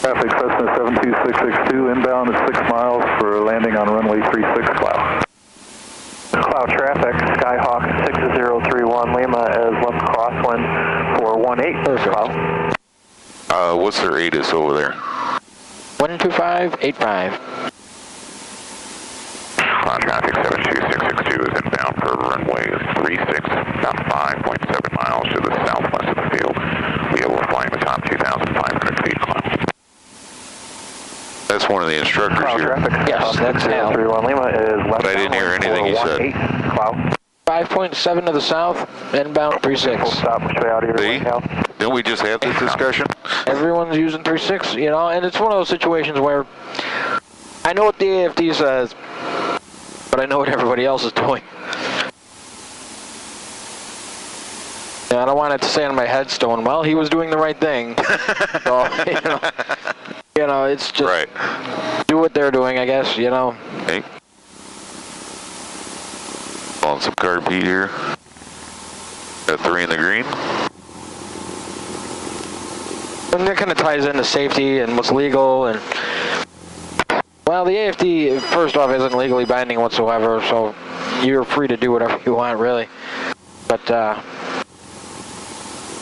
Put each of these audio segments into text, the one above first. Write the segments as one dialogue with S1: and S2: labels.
S1: Traffic Cessna 72662 inbound at 6 miles for landing on runway 36 Cloud.
S2: Cloud traffic, Skyhawk 6031 Lima is left crosswind for 18 Cloud.
S3: What's their ATIS over there?
S4: 12585.
S3: Cloud traffic 72662 is inbound for runway 36, about 5.7 miles to the southwest of the field. We are flying the top 2,500 feet, Cloud. That's one of the instructors
S2: Cloud
S3: here.
S2: Traffic,
S4: yes, that's Hal.
S2: 3031 Lima is left.
S3: But I didn't hear anything he said.
S2: Cloud.
S4: 5.7 to the south, inbound 36.
S2: Full stop, which way out of your
S3: See?
S2: way, Hal?
S3: Didn't we just have this discussion?
S4: Everyone's using 36, you know, and it's one of those situations where I know what the AFD says, but I know what everybody else is doing. Yeah, I don't want it to say on my headstone, well, he was doing the right thing. So, you know, it's just
S3: right.
S4: Do what they're doing, I guess, you know.
S3: Okay. On some carb heat here. Got 3 in the green.
S4: And that kind of ties into safety and what's legal, and well, the AFD first off isn't legally binding whatsoever, so you're free to do whatever you want, really. But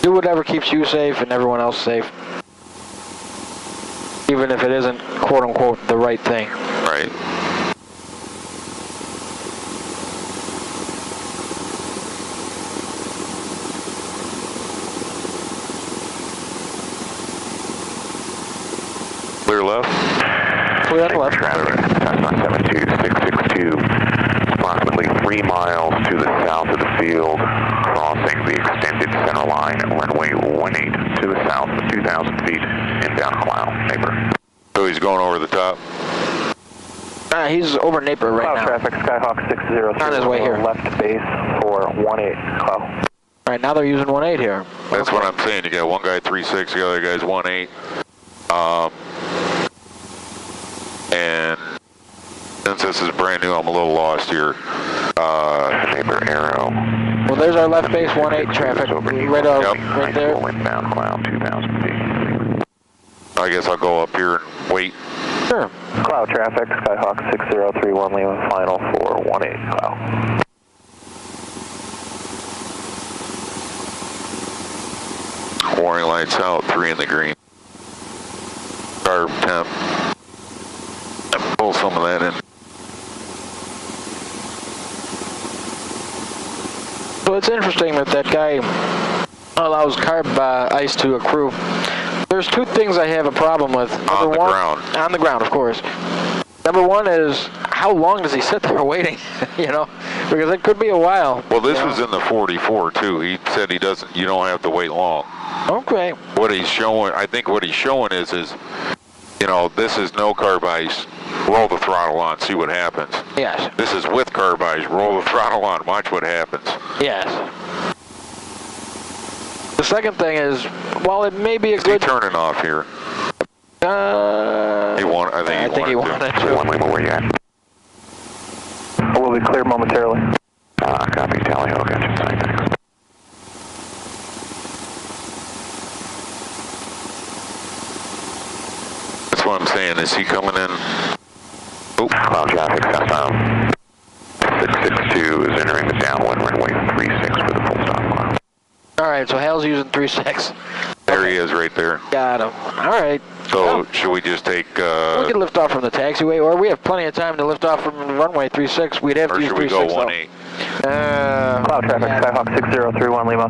S4: do whatever keeps you safe and everyone else safe, even if it isn't quote unquote the right thing.
S3: Right. Clear left.
S4: Clear left.
S3: Traffic, Cessna 72662, approximately 3 miles to the south of the field, crossing the extended center line at runway 18 to the south of 2,000 feet, inbound Cloud, Neighbor. So he's going over the top?
S4: He's over Napier right
S2: Cloud
S4: now.
S2: traffic, Skyhawk 603
S4: on his way here.
S2: left base for 18 Cloud.
S4: All right, now they're using 18 here.
S3: That's what I'm saying. You got one guy 36, the other guy's 18. And since this is brand new, I'm a little lost here. Neighbor arrow.
S4: Well, there's our left base 18 traffic, right there.
S3: Inbound Cloud, 2,000 feet. I guess I'll go up here and wait.
S4: Sure.
S2: Cloud traffic, Skyhawk 6031 Lima, final for 18 Cloud.
S3: Warning lights out, 3 in the green. Carb temp. Pull some of that in.
S4: So it's interesting that guy allows carb ice to accrue. There's 2 things I have a problem with.
S3: On the ground.
S4: On the ground, of course. Number 1 is, how long does he sit there waiting? You know, because it could be a while.
S3: Well, this was in the 44 too. He said you don't have to wait long.
S4: Okay.
S3: What he's showing, I think what he's showing is, you know, this is no carb ice. Roll the throttle on, see what happens.
S4: Yes.
S3: This is with carb ice. Roll the throttle on, watch what happens.
S4: Yes. The second thing is, while it may be a good...
S3: He's turning off here.
S4: I think he wanted to.
S3: One Lima, where you at?
S2: Will be clear momentarily.
S3: Copy, Tally Ho, gotcha, thanks. That's what I'm saying, is he coming in? Oh, Cloud traffic, Cessna 662 is entering the downwind runway 36 for the full stop line.
S4: All right, so Hal's using 36.
S3: There he is right there.
S4: Got him. All right.
S3: So should we just take...
S4: we could lift off from the taxiway, or we have plenty of time to lift off from runway 36. We'd have to use 36,
S3: or should we go 18?
S2: Cloud traffic, Skyhawk 6031 Lima,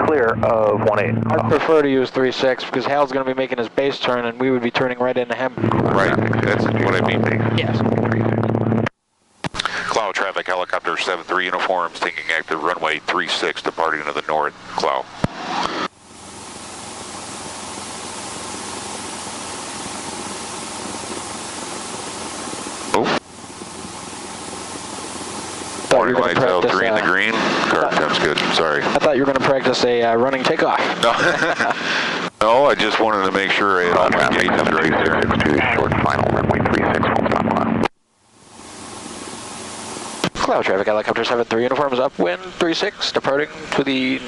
S2: clear of 18.
S4: I'd prefer to use 36 because Hal's going to be making his base turn, and we would be turning right into him.
S3: Right, that's what I mean.
S4: Yes.
S3: Cloud traffic, helicopter 73 uniforms, taking active runway 36, departing to the north. Cloud. Warning lights out, 3 in the green. Carb temp's good, sorry.
S4: I thought you were going to practice a running takeoff.
S3: No. No, I just wanted to make sure I had all my gates right there. 62, short final, runway 36, full stop line.
S4: Cloud traffic, helicopter 73 uniforms, upwind 36, departing to the...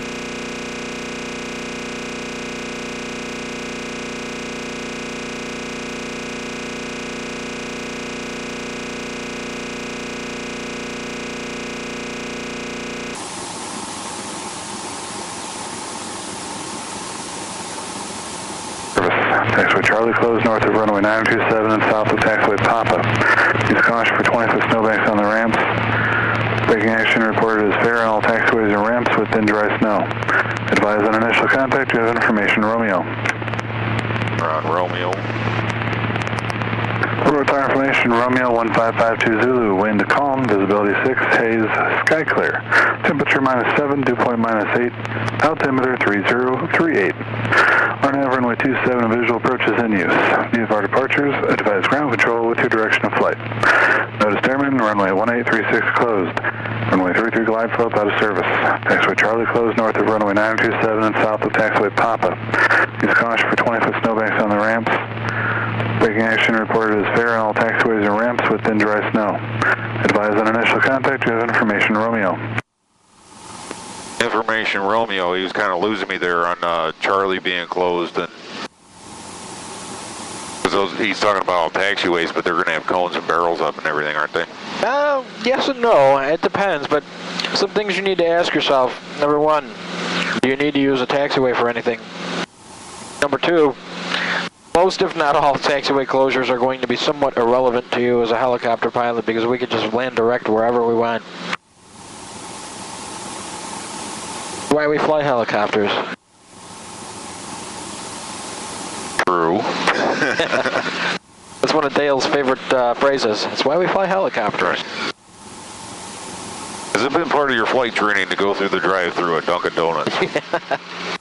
S1: Taxiway Charlie closed north of runway 927 and south of taxiway Papa. Use caution for 20-foot snowbanks on the ramps. Braking action reported as fair on all taxiways and ramps within dry snow. Advise on initial contact, you have information, Romeo.
S3: Romeo.
S1: Rotary information, Romeo 1552 Zulu, wind calm, visibility 6, haze, sky clear. Temperature -7, dew point -8, altimeter 3038. RNAV runway 27 visual approach is in use. View of our departures, advise ground control with your direction of flight. Notice airman, runway 1836 closed. Runway 33 glide slope out of service. Taxiway Charlie closed north of runway 927 and south of taxiway Papa. Use caution for 20-foot snowbanks on the ramps. Braking action reported as fair on all taxiways and ramps within dry snow. Advise on initial contact, you have information, Romeo.
S3: Information, Romeo. He was kind of losing me there on Charlie being closed, and he's talking about all taxiways, but they're going to have cones and barrels up and everything, aren't they?
S4: Yes and no. It depends, but some things you need to ask yourself. Number one, do you need to use a taxiway for anything? Number two, most if not all taxiway closures are going to be somewhat irrelevant to you as a helicopter pilot because we could just land direct wherever we want. Why we fly helicopters.
S3: True.
S4: That's one of Dale's favorite phrases. That's why we fly helicopters.
S3: Has it been part of your flight training to go through the drive-thru at Dunkin' Donuts?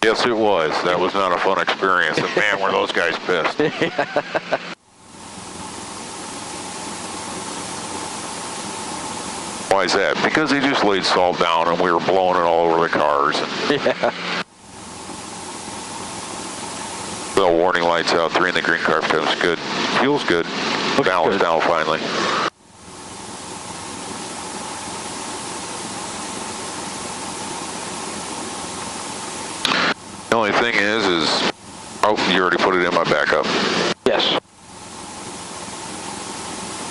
S3: Yes, it was. That was not a fun experience. And man, were those guys pissed. Why is that? Because they just laid salt down and we were blowing it all over the cars.
S4: Yeah.
S3: The warning lights out, 3 in the green car comes good. Fuel's good. Balance down finally. The only thing is, oh, you already put it in my backup.
S4: Yes.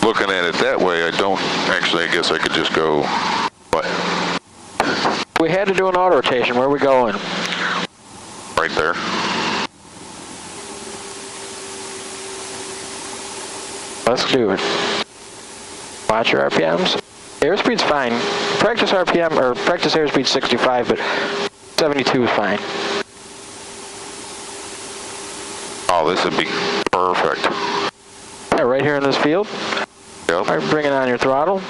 S3: Looking at it that way, I don't, actually, I guess I could just go, what?
S4: We had to do an auto rotation. Where are we going?
S3: Right there.
S4: Let's do it. Watch your RPMs. Airspeed's fine. Practice RPM, or practice airspeed 65, but 72 is fine.
S3: Oh, this would be perfect.
S4: Yeah, right here in this field.
S3: Yep.
S4: All right, bring it on your throttle.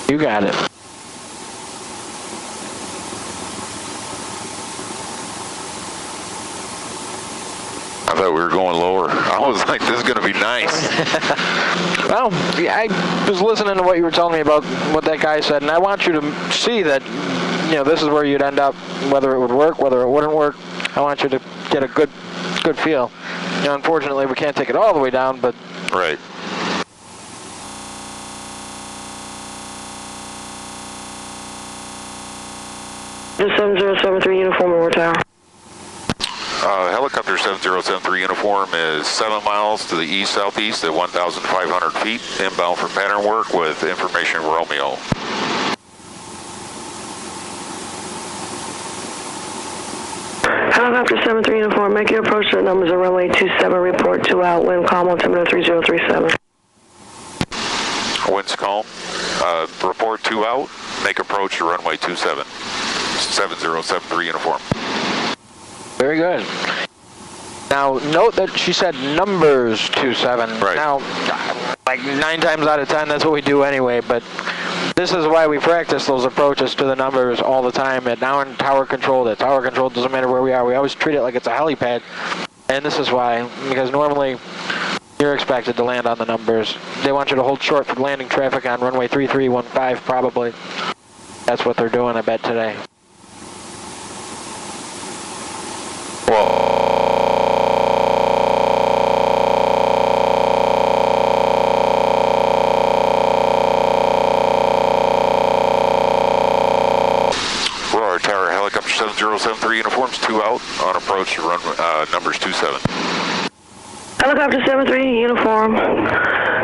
S4: You got it.
S3: I thought we were going lower. I was like, this is going to be nice.
S4: Well, yeah, I was listening to what you were telling me about what that guy said, and I want you to see that, you know, this is where you'd end up, whether it would work, whether it wouldn't work. I want you to get a good feel. You know, unfortunately, we can't take it all the way down, but...
S3: Right.
S5: The 7073 uniform over tower.
S3: Helicopter 7073 uniform is 7 miles to the east-southeast at 1,500 feet, inbound for pattern work with information Romeo.
S5: Helicopter 73 uniform, make your approach to the numbers of runway 27, report 2 out, wind calm, altimeter 3037.
S3: Wind's calm. Report 2 out, make approach to runway 27. 7073 uniform.
S4: Very good. Now, note that she said numbers 27.
S3: Right.
S4: Now, like 9 times out of 10, that's what we do anyway, but this is why we practice those approaches to the numbers all the time. And now in tower control, the tower control doesn't matter where we are. We always treat it like it's a helipad. And this is why, because normally you're expected to land on the numbers. They want you to hold short for landing traffic on runway 3315 probably. That's what they're doing, I bet, today.
S3: Roar Tower Helicopter 7073 uniforms 2 out on approach to run numbers 27.
S5: Helicopter 73 uniform,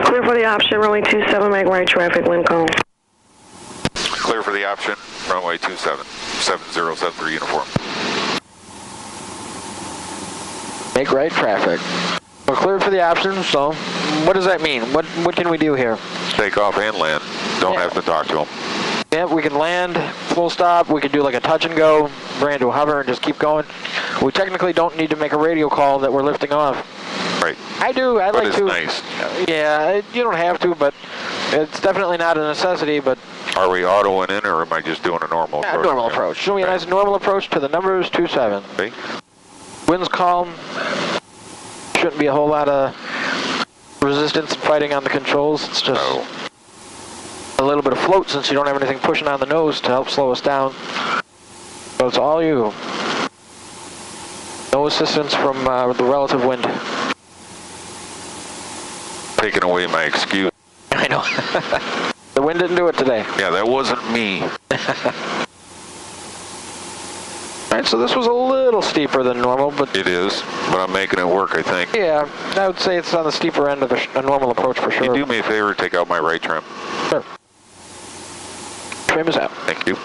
S5: clear for the option, runway 27, make right traffic, wind calm.
S3: Clear for the option.
S6: runway 27, 7073 uniform.
S4: Make right traffic. We're cleared for the options, so what does that mean? What can we do here?
S6: Take off and land. Don't have to talk to them.
S4: Yeah, we can land, full stop. We could do like a touch and go, bring it to a hover and just keep going. We technically don't need to make a radio call that we're lifting off.
S6: Right.
S4: I do. I like to.
S6: But it's nice.
S4: Yeah, you don't have to, but it's definitely not a necessity. But
S6: are we autoing in, or am I just doing a normal approach?
S4: Normal approach. Show me a nice normal approach to the numbers 27.
S6: Okay.
S4: Wind's calm. Shouldn't be a whole lot of resistance and fighting on the controls. It's just a little bit of float since you don't have anything pushing on the nose to help slow us down. So it's all you. No assistance from the relative wind.
S6: Taking away my excuse.
S4: I know. The wind didn't do it today.
S6: Yeah, that wasn't me.
S4: All right, so this was a little steeper than normal, but...
S6: It is, but I'm making it work, I think.
S4: Yeah, I would say it's on the steeper end of a normal approach for sure.
S6: Can you do me a favor, take out my right trim?
S4: Sure. Trim is out.
S6: Thank you.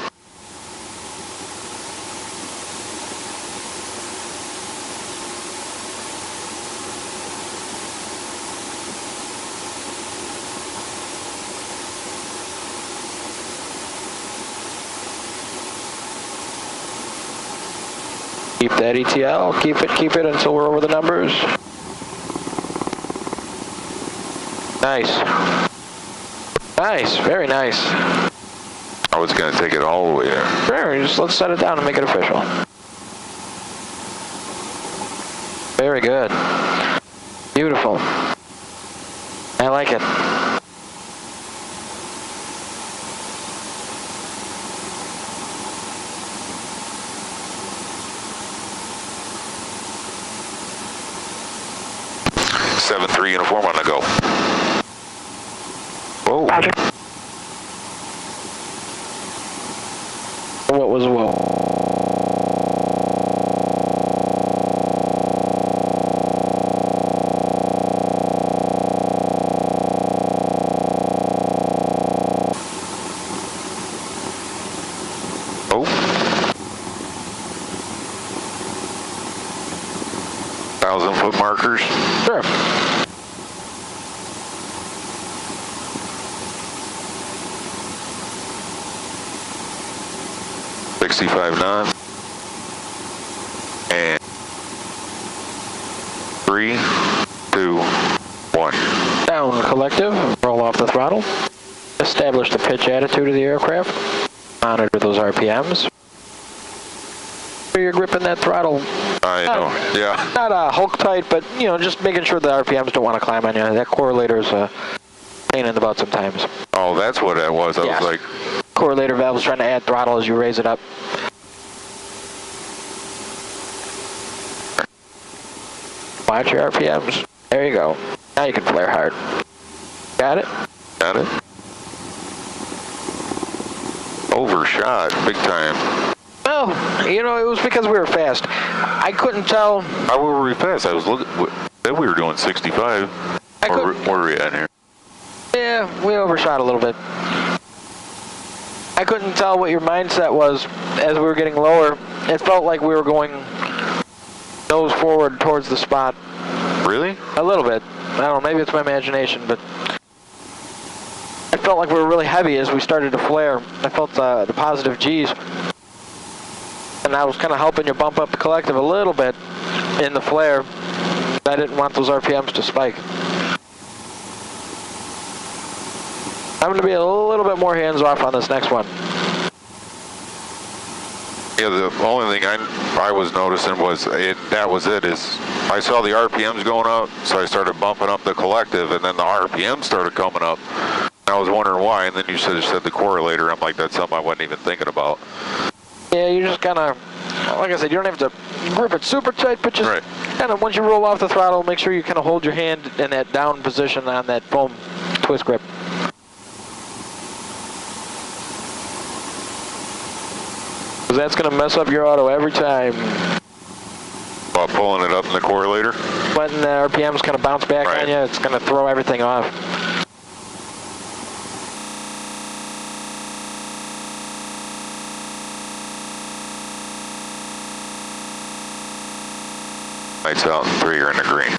S4: Keep that ETL, keep it until we're over the numbers. Nice. Nice, very nice.
S6: I was going to take it all the way there.
S4: Sure, just let's set it down and make it official. Very good. Beautiful. I like it.
S6: Uniform on the go. Whoa.
S5: Roger.
S4: What was whoa?
S6: Oh. 1,000-foot markers.
S4: Sure.
S6: knots. And 3, 2, 1.
S4: Down collective, roll off the throttle. Establish the pitch attitude of the aircraft. Monitor those RPMs. You're gripping that throttle.
S6: I know, yeah.
S4: Not Hulk tight, but you know, just making sure the RPMs don't want to climb on you. That correlator's a pain in the butt sometimes.
S6: Oh, that's what that was. I was like...
S4: Correlator valve's trying to add throttle as you raise it up. Watch your RPMs. There you go. Now you can flare hard. Got it?
S6: Got it. Overshot, big time.
S4: Oh, you know, it was because we were fast. I couldn't tell.
S6: How were we fast? I was looking. Then we were doing 65. Where were we at here?
S4: Yeah, we overshot a little bit. I couldn't tell what your mindset was as we were getting lower. It felt like we were going nose forward towards the spot.
S6: Really?
S4: A little bit. I don't know, maybe it's my imagination, but I felt like we were really heavy as we started to flare. I felt the positive G's. And I was kind of helping you bump up the collective a little bit in the flare. I didn't want those RPMs to spike. I'm going to be a little bit more hands-off on this next one.
S6: Yeah, the only thing I was noticing was, that was it, is I saw the RPMs going up, so I started bumping up the collective, and then the RPM started coming up. And I was wondering why, and then you said the correlator. I'm like, that's something I wasn't even thinking about.
S4: Yeah, you just kind of, like I said, you don't have to grip it super tight, but just kind of, once you roll off the throttle, make sure you kind of hold your hand in that down position on that foam twist grip. Because that's going to mess up your auto every time.
S6: While pulling it up in the correlator?
S4: When the RPMs kind of bounce back on you, it's going to throw everything off.
S6: Lights out and 3 are in the green.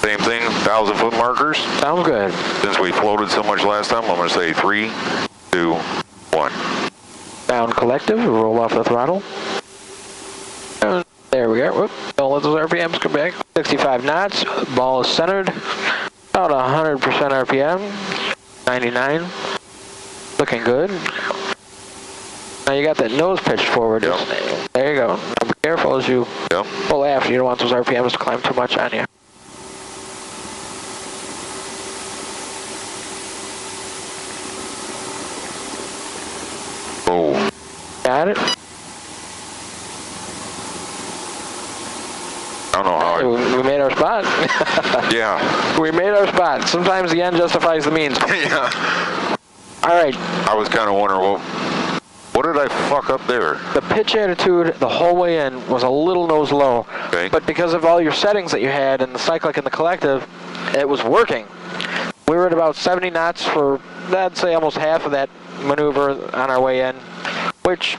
S6: Same thing, 1,000-foot markers.
S4: Sounds good.
S6: Since we floated so much last time, I'm going to say 3, 2, 1.
S4: Down collective, roll off the throttle. And there we go. Whoop. Don't let those RPMs come back. 65 knots. Ball is centered. About 100% RPM. 99. Looking good. Now you got that nose pitched forward.
S6: Yep.
S4: There you go. Now be careful as you pull aft. You don't want those RPMs to climb too much on you.
S6: Oh.
S4: Got it.
S6: I don't know how
S4: We made our spot.
S6: Yeah.
S4: We made our spot. Sometimes the end justifies the means.
S6: Yeah.
S4: All right.
S6: I was kind of wondering, well, what did I fuck up there?
S4: The pitch attitude the whole way in was a little nose low.
S6: Okay.
S4: But because of all your settings that you had in the cyclic and the collective, it was working. We were at about 70 knots for, I'd say, almost half of that maneuver on our way in, which,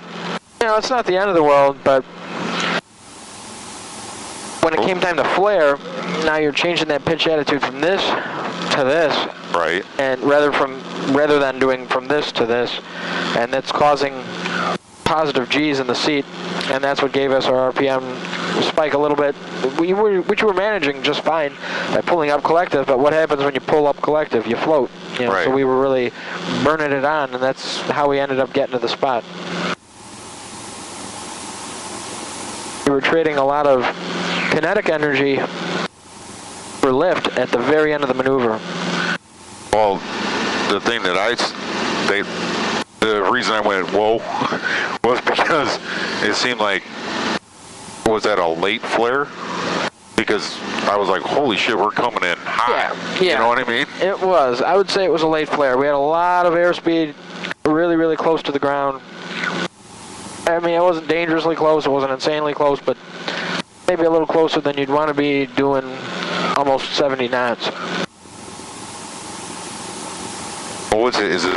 S4: you know, it's not the end of the world, but when it came time to flare, now you're changing that pitch attitude from this to this.
S6: Right.
S4: And rather than doing from this to this, and that's causing positive G's in the seat, and that's what gave us our RPM spike a little bit, which we were managing just fine by pulling up collective. But what happens when you pull up collective? You float. You know,
S6: right.
S4: So we were really burning it on, and that's how we ended up getting to the spot. We were trading a lot of kinetic energy for lift at the very end of the maneuver.
S6: Well, the thing that the reason I went, whoa, was because it seemed like, was that a late flare? Because I was like, holy shit, we're coming in high.
S4: Yeah.
S6: You know what I mean?
S4: It was. I would say it was a late flare. We had a lot of airspeed really, really close to the ground. I mean, it wasn't dangerously close. It wasn't insanely close, but maybe a little closer than you'd want to be doing almost 70 knots.
S6: Well, what's it? Is it?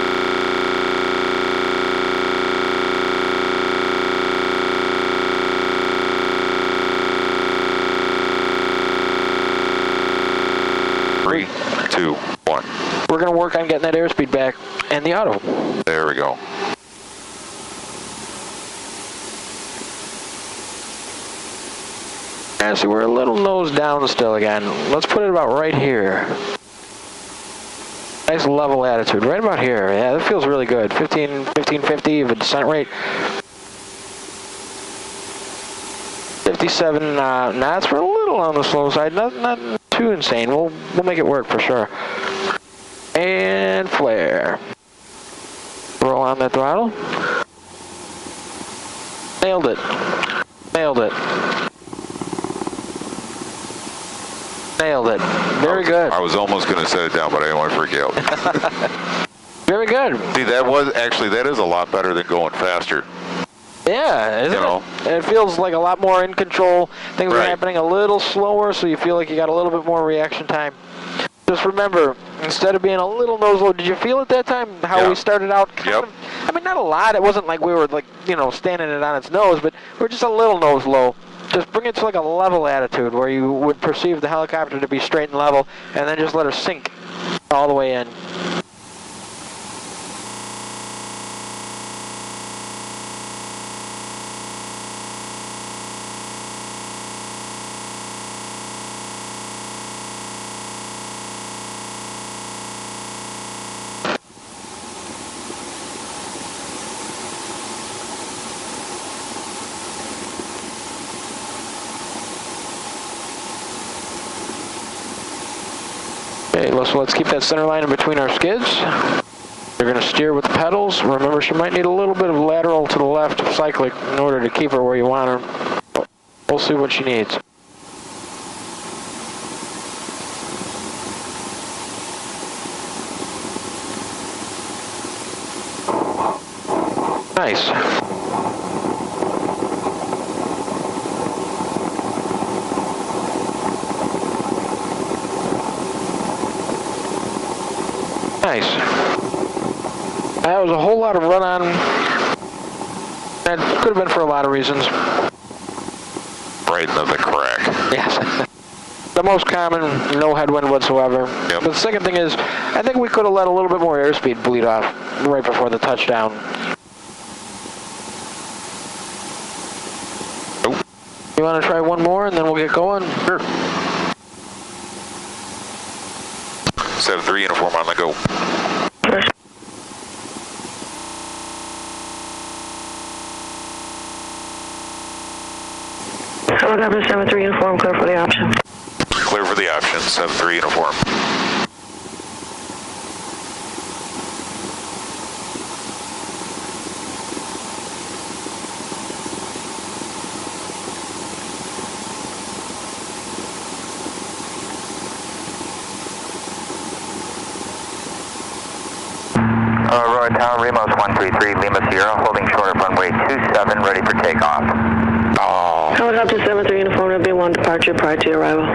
S6: Three, 2, 1.
S4: We're going to work on getting that airspeed back and the auto.
S6: There we go.
S4: Yeah, see, we're a little nose down still again. Let's put it about right here. Nice level attitude, right about here. Yeah, that feels really good. 1550 of a descent rate. 57 knots. We're a little on the slow side. Not too insane. We'll make it work for sure. And flare. Roll on that throttle. Nailed it. Nailed it. Nailed it. Very good.
S6: I was almost going to set it down, but I didn't want to freak out.
S4: Very good.
S6: See, that is a lot better than going faster.
S4: Yeah, isn't it? It feels like a lot more in control. Things are happening a little slower, so you feel like you got a little bit more reaction time. Just remember, instead of being a little nose low, did you feel at that time how we started out? Kind of, I mean, not a lot. It wasn't like we were like, you know, standing it on its nose, but we were just a little nose low. Just bring it to like a level attitude where you would perceive the helicopter to be straight and level, and then just let her sink all the way in. Okay, so let's keep that center line in between our skids. You're going to steer with the pedals. Remember, she might need a little bit of lateral to the left of cyclic in order to keep her where you want her. We'll see what she needs. Nice. Nice. That was a whole lot of run-on. That could have been for a lot of reasons.
S6: right into the crack.
S4: Yes. The most common, no headwind whatsoever.
S6: Yep.
S4: The second thing is, I think we could have let a little bit more airspeed bleed off right before the touchdown.
S6: Nope.
S4: You want to try one more and then we'll get going?
S6: Sure. 7-3 uniform on the go.
S5: Helicopter 7-3 uniform, clear for the option.
S6: Clear for the option, 7-3 uniform.
S2: Roy Tower, Remos 133, Lima Sierra, holding short of runway 27, ready for takeoff.
S6: Oh.
S5: Helicopter 7-3 uniform, there'll be one departure prior to your arrival.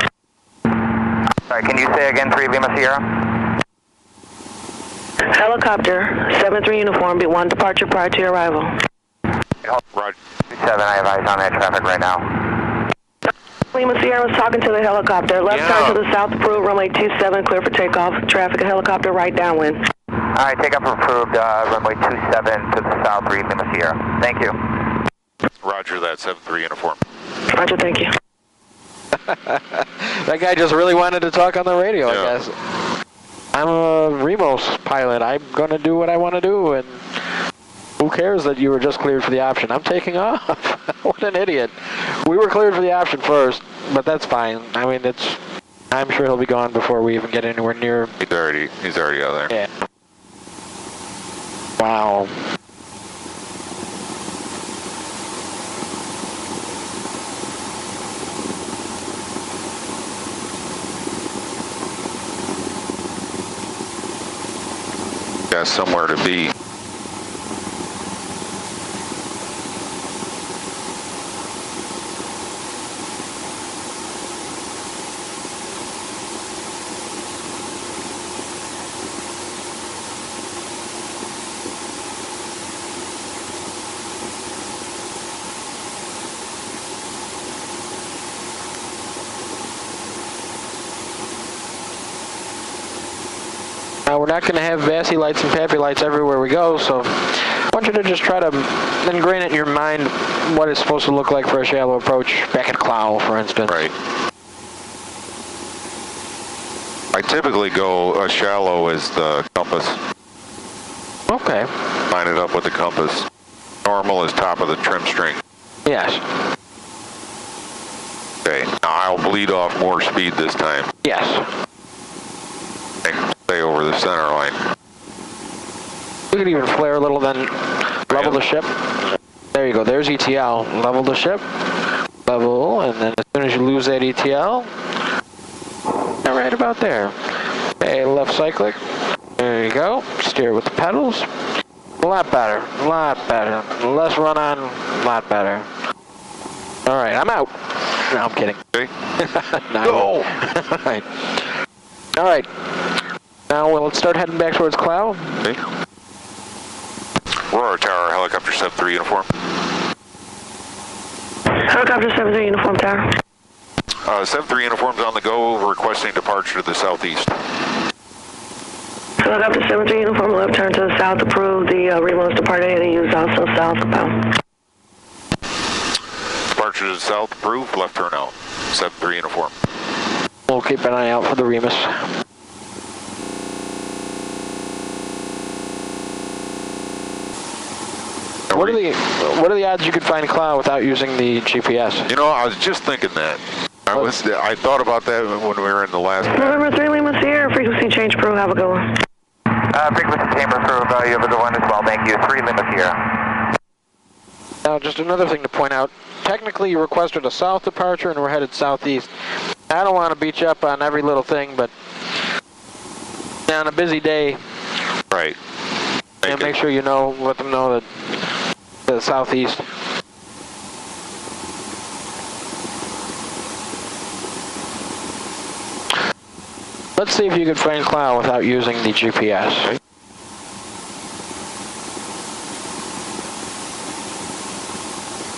S2: Sorry, can you say again, 3 Lima Sierra?
S5: Helicopter 7-3 uniform, be one departure prior to your arrival.
S6: Roger.
S2: 27, I have eyes on that traffic right now.
S5: Lima Sierra was talking to the helicopter. Left turn to the south, approved, runway 27, clear for takeoff. Traffic, a helicopter right downwind.
S2: All right, takeoff approved, runway 27 to the south, 3 Lima Sierra. Thank you.
S6: Roger that, 7-3 uniform.
S5: Roger, thank you.
S4: That guy just really wanted to talk on the radio,
S6: Yeah.
S4: I guess. I'm a Remos pilot. I'm going to do what I want to do, and who cares that you were just cleared for the option? I'm taking off. What an idiot. We were cleared for the option first, but that's fine. I mean, I'm sure he'll be gone before we even get anywhere near.
S6: He's already out there.
S4: Yeah. Wow.
S6: Got somewhere to be.
S4: Now, we're not going to have VASI lights and PAPI lights everywhere we go, so I want you to just try to ingrain it in your mind what it's supposed to look like for a shallow approach back at Clow, for instance.
S6: Right. I typically go as shallow as the compass.
S4: Okay.
S6: Line it up with the compass. Normal is top of the trim string.
S4: Yes.
S6: Okay, now I'll bleed off more speed this time.
S4: Yes.
S6: And stay over the center line.
S4: You could even flare a little, then level the ship. There you go. There's ETL. Level the ship. Level, and then as soon as you lose that ETL, right about there. Okay, left cyclic. There you go. Steer with the pedals. A lot better. A lot better. Less run on. A lot better. All right, I'm out. No, I'm kidding.
S6: Okay.
S4: No. All right. All right. Now let's start heading back towards Cloud.
S6: Okay. Aurora Tower, helicopter 7-3 uniform.
S5: Helicopter 7-3 uniform tower.
S6: 7-3 uniform's on the go, requesting departure to the southeast.
S5: Helicopter 7-3 uniform, left turn to the south, approved. The Remos departed and use also southbound.
S6: Departure to the south, approved, left turn out. 7-3 uniform.
S4: We'll keep an eye out for the Remus. What are the odds you could find Cloud without using the GPS?
S6: You know, I was just thinking that. I thought about that when we were in the last.
S5: November 3 Lima Sierra, frequency change crew, have a good one.
S2: Frequency chamber crew, you have a good one as well. Thank you. 3 Lima Sierra.
S4: Now, just another thing to point out. Technically, you requested a south departure, and we're headed southeast. I don't want to beat you up on every little thing, but on a busy day,
S6: Right.
S4: make sure you know, let them know that the southeast. Let's see if you could find Cloud without using the GPS.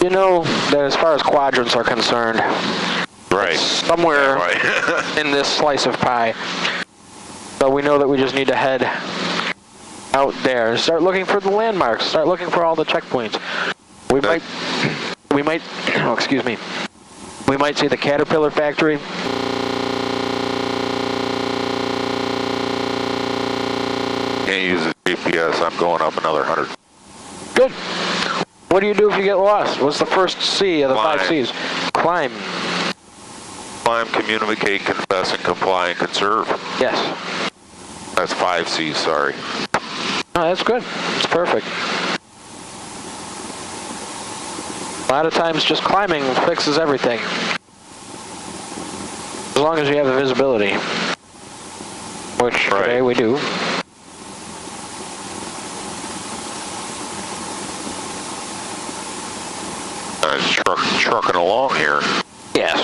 S4: You know that as far as quadrants are concerned,
S6: Right.
S4: somewhere
S6: Right.
S4: in this slice of pie. So we know that we just need to head out there and start looking for the landmarks, start looking for all the checkpoints. We might, oh, excuse me, we might see the Caterpillar factory.
S6: Can't use the GPS. I'm going up another 100.
S4: Good. What do you do if you get lost? What's the first C of the
S6: Climb.
S4: 5 C's? Climb.
S6: Climb, communicate, confess, and comply, and conserve.
S4: Yes.
S6: That's 5 C's, sorry.
S4: Oh, that's good. It's perfect. A lot of times just climbing fixes everything. As long as you have the visibility. Which today we do.
S6: Trucking along here.
S4: Yes.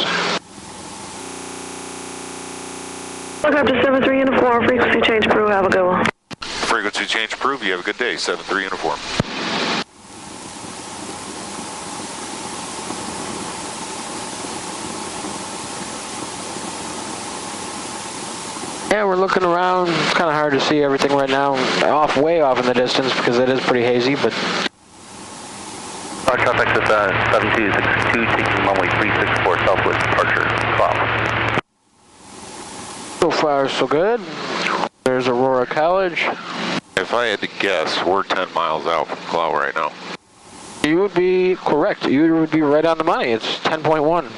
S5: Look up to 73 uniform, frequency change approved, have a good one.
S6: Frequency change approved. You have a good day. 7-3 uniform.
S4: Yeah, we're looking around. It's kind of hard to see everything right now. Way off in the distance because it is pretty hazy, but...
S2: Traffic is 7262, taking runway 364 southwest departure, cloud.
S4: So far, so good. There's Aurora College.
S6: If I had to guess, we're 10 miles out from Cloud right now.
S4: You would be correct. You would be right on the money. It's 10.1.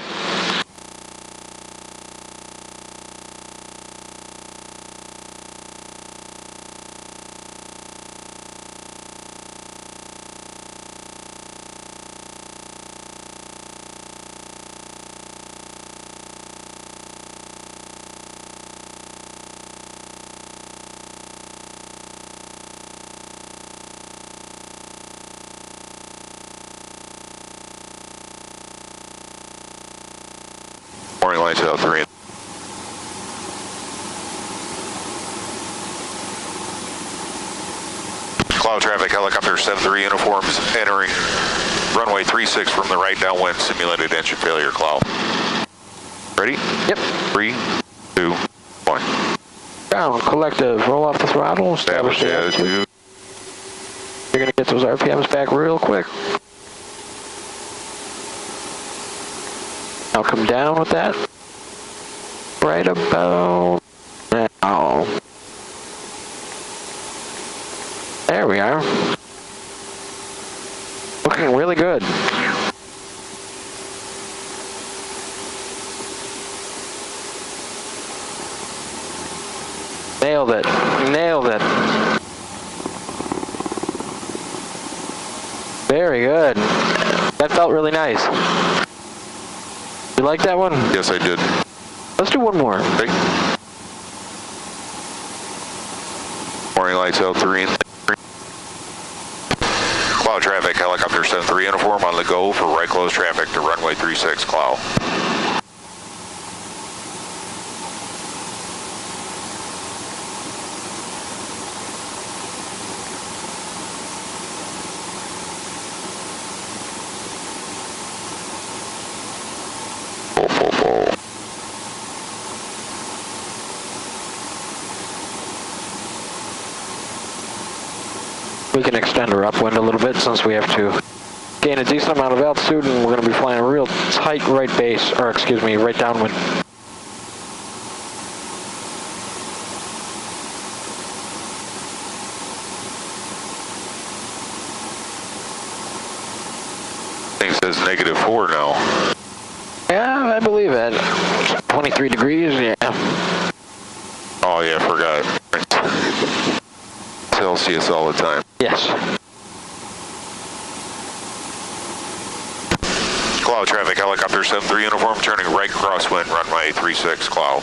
S6: Morning lights out 3. Cloud traffic, helicopter 73 uniforms entering runway 36 from the right downwind, simulated engine failure, Cloud. Ready?
S4: Yep.
S6: 3, 2, 1.
S4: Down, collective, roll off the throttle, establish the attitude. You're going to get those RPMs back real quick. Now come down with that. Right about now. There we are. Looking really good. Nailed it. Nailed it. Very good. That felt really nice. You like that one?
S6: Yes, I did.
S4: Let's do one more.
S6: Okay. Morning lights out 3. Cloud traffic, helicopter 73 uniform on the go for right close traffic to runway 36, Cloud.
S4: We can extend our upwind a little bit since we have to gain a decent amount of altitude and we're going to be flying a real tight right base, or excuse me, right downwind.
S6: Thing says -4 now.
S4: Yeah, I believe it. 23 degrees, yeah.
S6: Oh yeah, forgot. Celsius all the time.
S4: Yes.
S6: Cloud traffic, helicopter 73 uniform, turning right crosswind, runway 36, Cloud.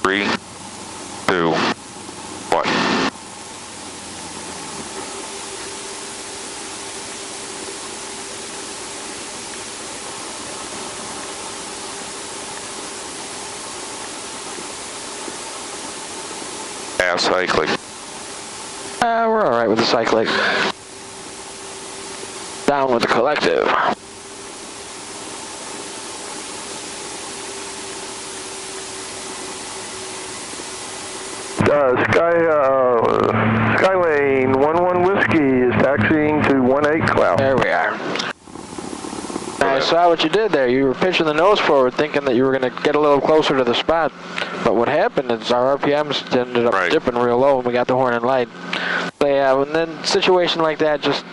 S6: Three, 2, 1. fast cycling.
S4: We're all right with the cycling. Down with the collective.
S2: Skylane 11 Whiskey is taxiing to 18 Cloud.
S4: There we are. I saw what you did there. You were pitching the nose forward thinking that you were going to get a little closer to the spot. But what happened is our RPMs ended up dipping real low and we got the horn and light. So yeah, and then a situation like that, just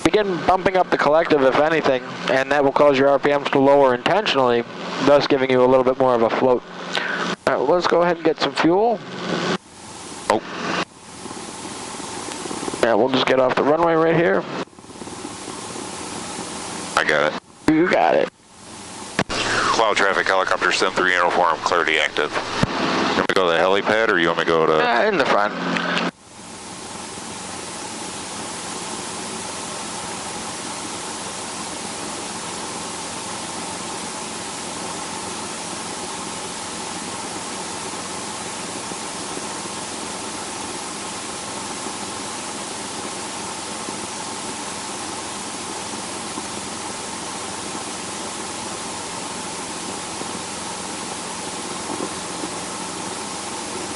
S4: begin bumping up the collective, if anything, and that will cause your RPMs to lower intentionally, thus giving you a little bit more of a float. All right, let's go ahead and get some fuel.
S6: Oh.
S4: Yeah, we'll just get off the runway right here.
S6: I got it.
S4: You got it.
S6: Cloud traffic helicopter sim 3 uniform, clarity active. You want me to go to the helipad or you want me to go to...
S4: In the front.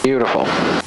S4: Beautiful.